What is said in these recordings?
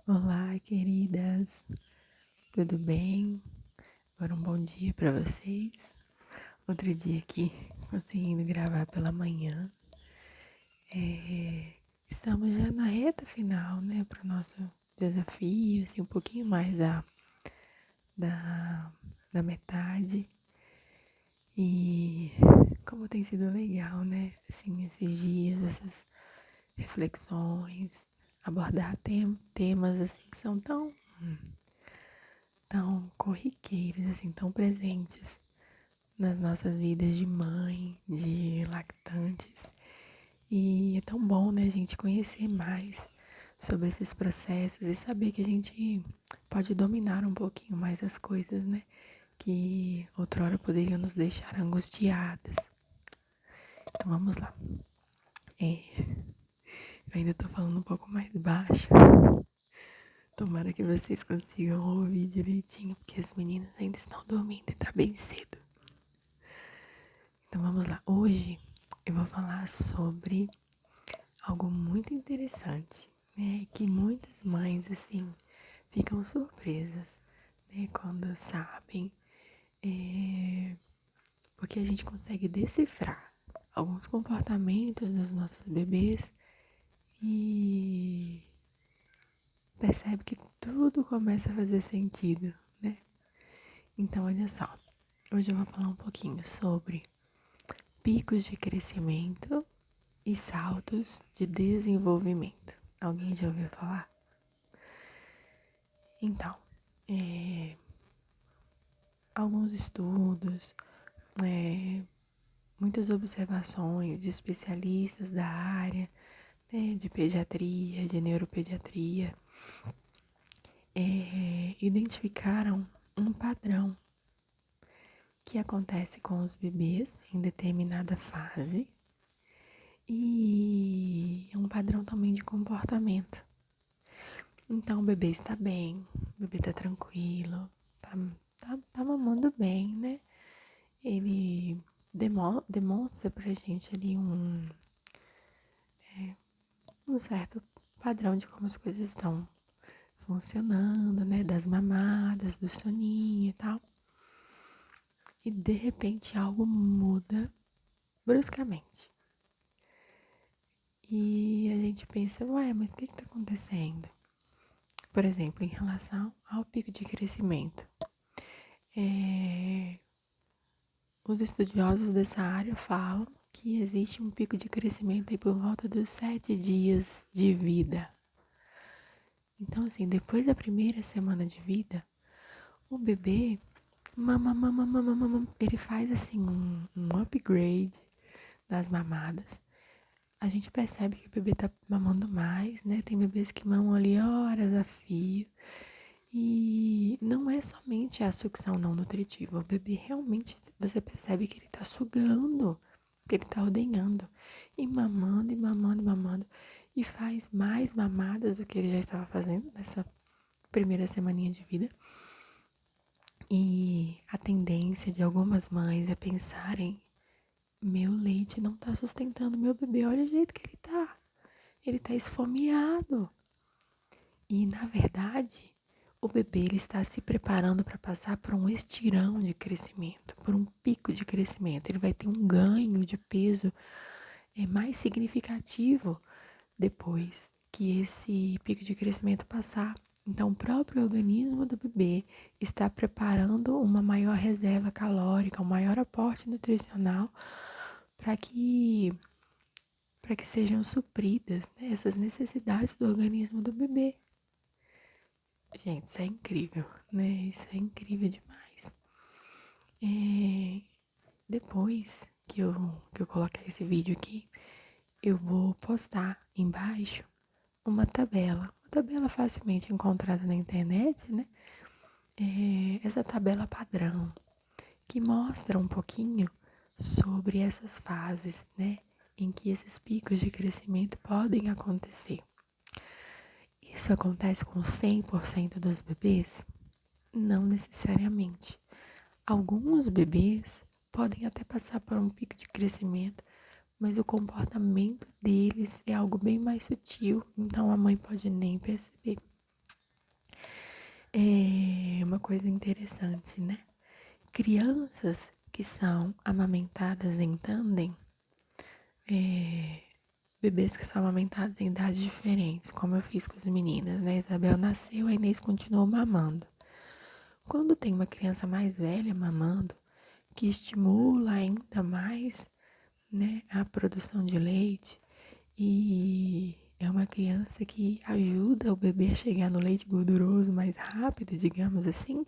Olá, queridas, tudo bem? Agora um bom dia para vocês. Outro dia aqui, conseguindo gravar pela manhã. Estamos já na reta final, né, para o nosso desafio, assim, um pouquinho mais da, da metade. E como tem sido legal, né, assim, esses dias, essas reflexões, abordar temas, assim, que são tão corriqueiros, assim, tão presentes nas nossas vidas de mãe, de lactantes. E é tão bom, né, a gente conhecer mais sobre esses processos e saber que a gente pode dominar um pouquinho mais as coisas, né, que outrora poderiam nos deixar angustiadas. Então vamos lá. Eu ainda tô falando um pouco mais baixo. Tomara que vocês consigam ouvir direitinho, porque as meninas ainda estão dormindo e tá bem cedo. Então vamos lá. Hoje eu vou falar sobre algo muito interessante, né? Que muitas mães, assim, ficam surpresas, né? Quando sabem, porque a gente consegue decifrar alguns comportamentos dos nossos bebês e percebe que tudo começa a fazer sentido, né? Então, olha só, hoje eu vou falar um pouquinho sobre picos de crescimento e saltos de desenvolvimento. Alguém já ouviu falar? Então, alguns estudos, muitas observações de especialistas da área, né, de pediatria, de neuropediatria, identificaram um padrão que acontece com os bebês em determinada fase e é um padrão também de comportamento. Então o bebê está bem, o bebê está tranquilo, tá mamando bem, né? Ele demonstra pra gente ali um certo padrão de como as coisas estão funcionando, né? Das mamadas, do soninho e tal. E de repente algo muda bruscamente. E a gente pensa, ué, mas o que tá acontecendo? Por exemplo, em relação ao pico de crescimento. Os estudiosos dessa área falam que existe um pico de crescimento aí por volta dos 7 dias de vida. Então, assim, depois da primeira semana de vida, o bebê ele faz assim um upgrade das mamadas. A gente percebe que o bebê tá mamando mais, né? Tem bebês que mamam ali horas a fio. E não é somente a sucção não nutritiva. O bebê realmente, você percebe que ele tá sugando, que ele tá ordenhando. E mamando, e mamando, e mamando. E faz mais mamadas do que ele já estava fazendo nessa primeira semaninha de vida. E a tendência de algumas mães é pensarem: meu leite não tá sustentando meu bebê, olha o jeito que ele tá. Ele tá esfomeado. E na verdade, o bebê ele está se preparando para passar por um estirão de crescimento, por um pico de crescimento. Ele vai ter um ganho de peso mais significativo depois que esse pico de crescimento passar. Então, o próprio organismo do bebê está preparando uma maior reserva calórica, um maior aporte nutricional para que sejam supridas, né, essas necessidades do organismo do bebê. Gente, isso é incrível, né? Isso é incrível demais. Depois que eu colocar esse vídeo aqui, eu vou postar embaixo uma tabela. Uma tabela facilmente encontrada na internet, né? Essa tabela padrão, que mostra um pouquinho sobre essas fases, né? Em que esses picos de crescimento podem acontecer. Isso acontece com 100% dos bebês? Não necessariamente. Alguns bebês podem até passar por um pico de crescimento, mas o comportamento deles é algo bem mais sutil, então a mãe pode nem perceber. É uma coisa interessante, né? Crianças que são amamentadas em tandem, bebês que são amamentados em idades diferentes, como eu fiz com as meninas, né? Isabel nasceu, a Inês continuou mamando. Quando tem uma criança mais velha mamando, que estimula ainda mais, né, a produção de leite, e é uma criança que ajuda o bebê a chegar no leite gorduroso mais rápido, digamos assim.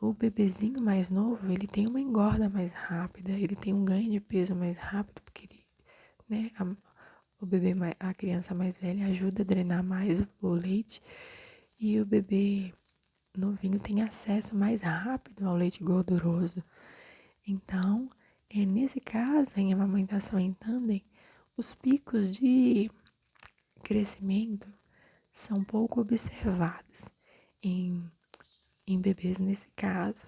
O bebezinho mais novo, ele tem uma engorda mais rápida, ele tem um ganho de peso mais rápido, porque ele, né, o bebê, a criança mais velha ajuda a drenar mais o leite, e o bebê novinho tem acesso mais rápido ao leite gorduroso. Então, nesse caso, em amamentação em tandem, os picos de crescimento são pouco observados em bebês nesse caso,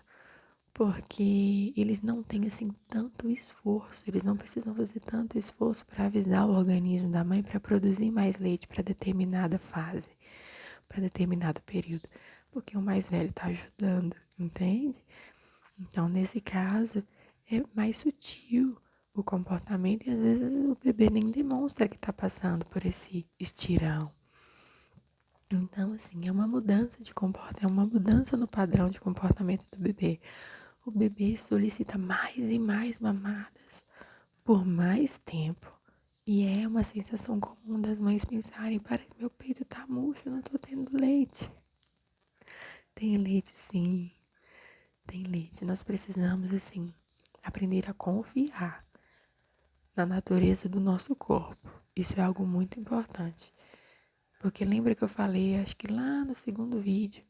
porque eles não têm assim tanto esforço, eles não precisam fazer tanto esforço para avisar o organismo da mãe para produzir mais leite para determinada fase, para determinado período, porque o mais velho está ajudando, entende? Então, nesse caso, é mais sutil o comportamento e às vezes o bebê nem demonstra que está passando por esse estirão. Então, assim, é uma mudança de comportamento, é uma mudança no padrão de comportamento do bebê. O bebê solicita mais e mais mamadas por mais tempo. E é uma sensação comum das mães pensarem, parece que meu peito tá murcho, eu não tô tendo leite. Tem leite sim, tem leite. Nós precisamos, assim, aprender a confiar na natureza do nosso corpo. Isso é algo muito importante. Porque lembra que eu falei, acho que lá no segundo vídeo,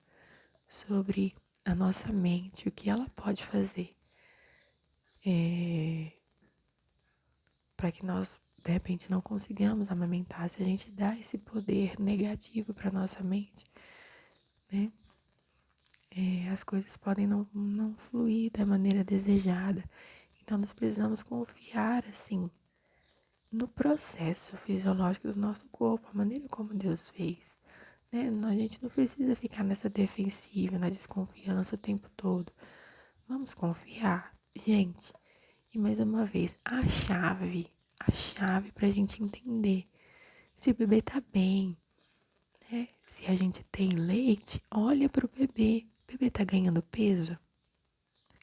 sobre a nossa mente, o que ela pode fazer para que nós, de repente, não consigamos amamentar. Se a gente dá esse poder negativo para nossa mente, né? As coisas podem não fluir da maneira desejada. Então, nós precisamos confiar, assim, no processo fisiológico do nosso corpo, a maneira como Deus fez. Né? A gente não precisa ficar nessa defensiva, na desconfiança o tempo todo. Vamos confiar, gente. E mais uma vez, a chave pra gente entender se o bebê tá bem, né? Se a gente tem leite, olha pro bebê. O bebê tá ganhando peso?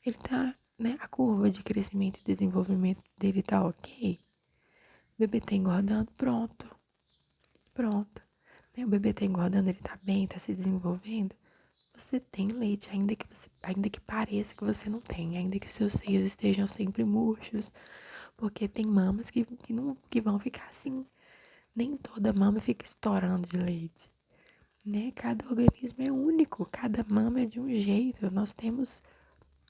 Ele tá, né? A curva de crescimento e desenvolvimento dele tá ok? O bebê tá engordando? Pronto. Pronto. Né? O bebê tá engordando, ele tá bem, tá se desenvolvendo? Você tem leite, ainda que pareça que você não tem, ainda que os seus seios estejam sempre murchos, porque tem mamas que vão ficar assim. Nem toda mama fica estourando de leite, né? Cada organismo é único, cada mama é de um jeito. Nós temos,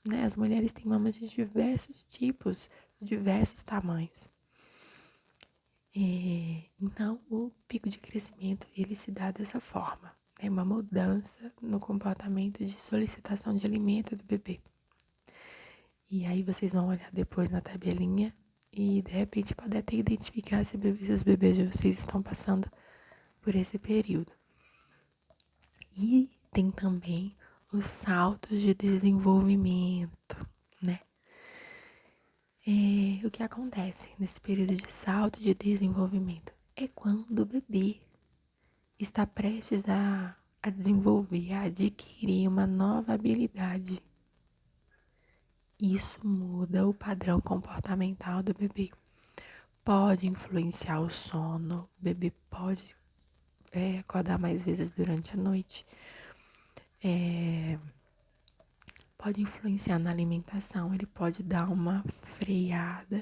né? As mulheres têm mamas de diversos tipos, de diversos tamanhos. Então, o pico de crescimento, ele se dá dessa forma. É uma mudança no comportamento de solicitação de alimento do bebê. E aí vocês vão olhar depois na tabelinha e de repente pode até identificar se os bebês de vocês estão passando por esse período. E tem também os saltos de desenvolvimento, né? O que acontece nesse período de salto de desenvolvimento é quando o bebê está prestes a desenvolver, a adquirir uma nova habilidade. Isso muda o padrão comportamental do bebê. Pode influenciar o sono, o bebê pode acordar mais vezes durante a noite. Pode influenciar na alimentação, ele pode dar uma freada,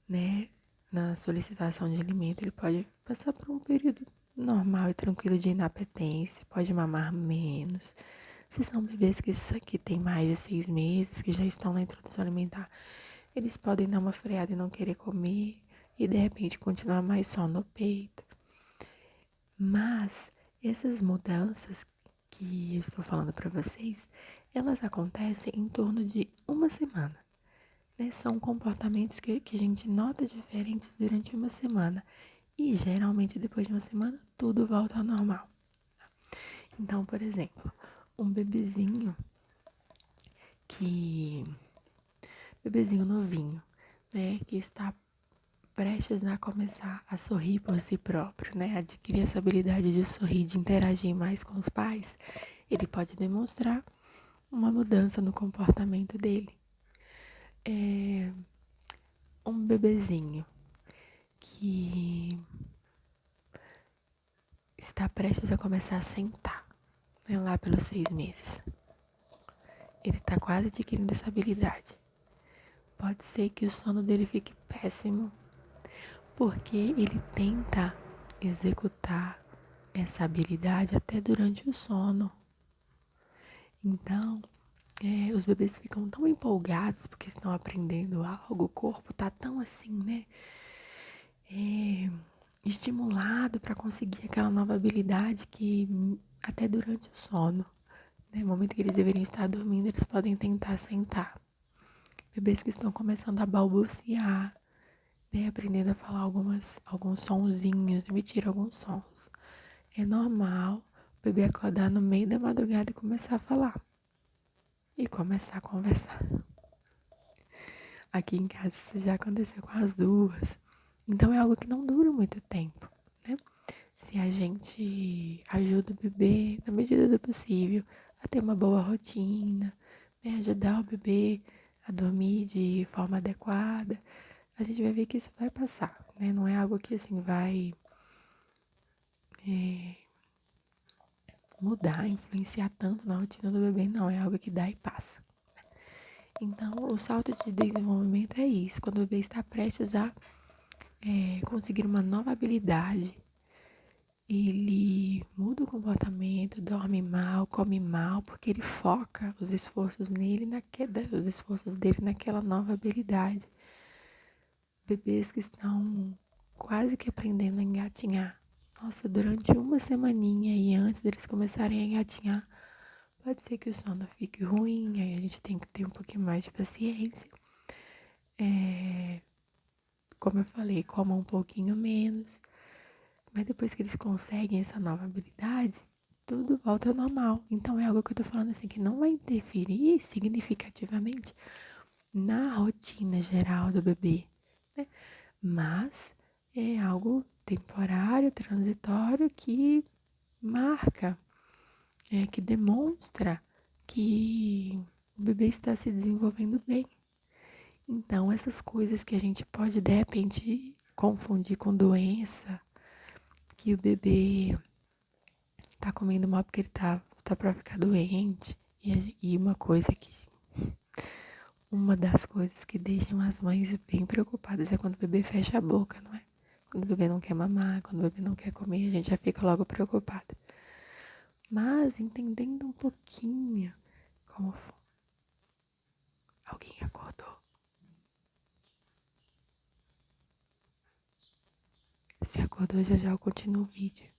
né, na solicitação de alimento, ele pode passar por um período normal e tranquilo de inapetência, pode mamar menos. Se são bebês que têm mais de 6 meses, que já estão na introdução alimentar, eles podem dar uma freada e não querer comer e de repente continuar mais só no peito. Mas essas mudanças que eu estou falando para vocês, elas acontecem em torno de uma semana. Né? São comportamentos que a gente nota diferentes durante uma semana. E geralmente depois de uma semana tudo volta ao normal. Então, por exemplo, um bebezinho novinho, né, que está prestes a começar a sorrir por si próprio, né, adquirir essa habilidade de sorrir, de interagir mais com os pais, ele pode demonstrar uma mudança no comportamento dele. Um bebezinho que está prestes a começar a sentar, né, lá pelos 6 meses. Ele está quase adquirindo essa habilidade. Pode ser que o sono dele fique péssimo, porque ele tenta executar essa habilidade até durante o sono. Então, os bebês ficam tão empolgados porque estão aprendendo algo, o corpo tá tão assim, né? Estimulado para conseguir aquela nova habilidade que até durante o sono, né? No momento que eles deveriam estar dormindo, eles podem tentar sentar. Bebês que estão começando a balbuciar, né? Aprendendo a falar alguns sonzinhos, emitir alguns sons. É normal o bebê acordar no meio da madrugada e começar a falar. E começar a conversar. Aqui em casa isso já aconteceu com as duas. Então é algo que não dura muito tempo, né? Se a gente ajuda o bebê, na medida do possível, a ter uma boa rotina, né? Ajudar o bebê a dormir de forma adequada, a gente vai ver que isso vai passar, né? Não é algo que assim vai mudar, influenciar tanto na rotina do bebê, não. É algo que dá e passa. Então, o salto de desenvolvimento é isso. Quando o bebê está prestes a conseguir uma nova habilidade, ele muda o comportamento, dorme mal, come mal, porque ele foca os esforços dele naquela nova habilidade. Bebês que estão quase que aprendendo a engatinhar. Nossa, durante uma semaninha e antes deles começarem a engatinhar, pode ser que o sono fique ruim, aí a gente tem que ter um pouquinho mais de paciência. Como eu falei, coma um pouquinho menos. Mas depois que eles conseguem essa nova habilidade, tudo volta ao normal. Então é algo que eu tô falando assim, que não vai interferir significativamente na rotina geral do bebê, né? Mas é algo temporário, transitório, que marca, que demonstra que o bebê está se desenvolvendo bem. Então, essas coisas que a gente pode, de repente, confundir com doença, que o bebê tá comendo mal porque ele tá pra ficar doente. E uma das coisas que deixam as mães bem preocupadas é quando o bebê fecha a boca, não é? Quando o bebê não quer mamar, quando o bebê não quer comer, a gente já fica logo preocupada. Mas entendendo um pouquinho como foi. Alguém acordou. Se acordou, já já eu continuo o vídeo.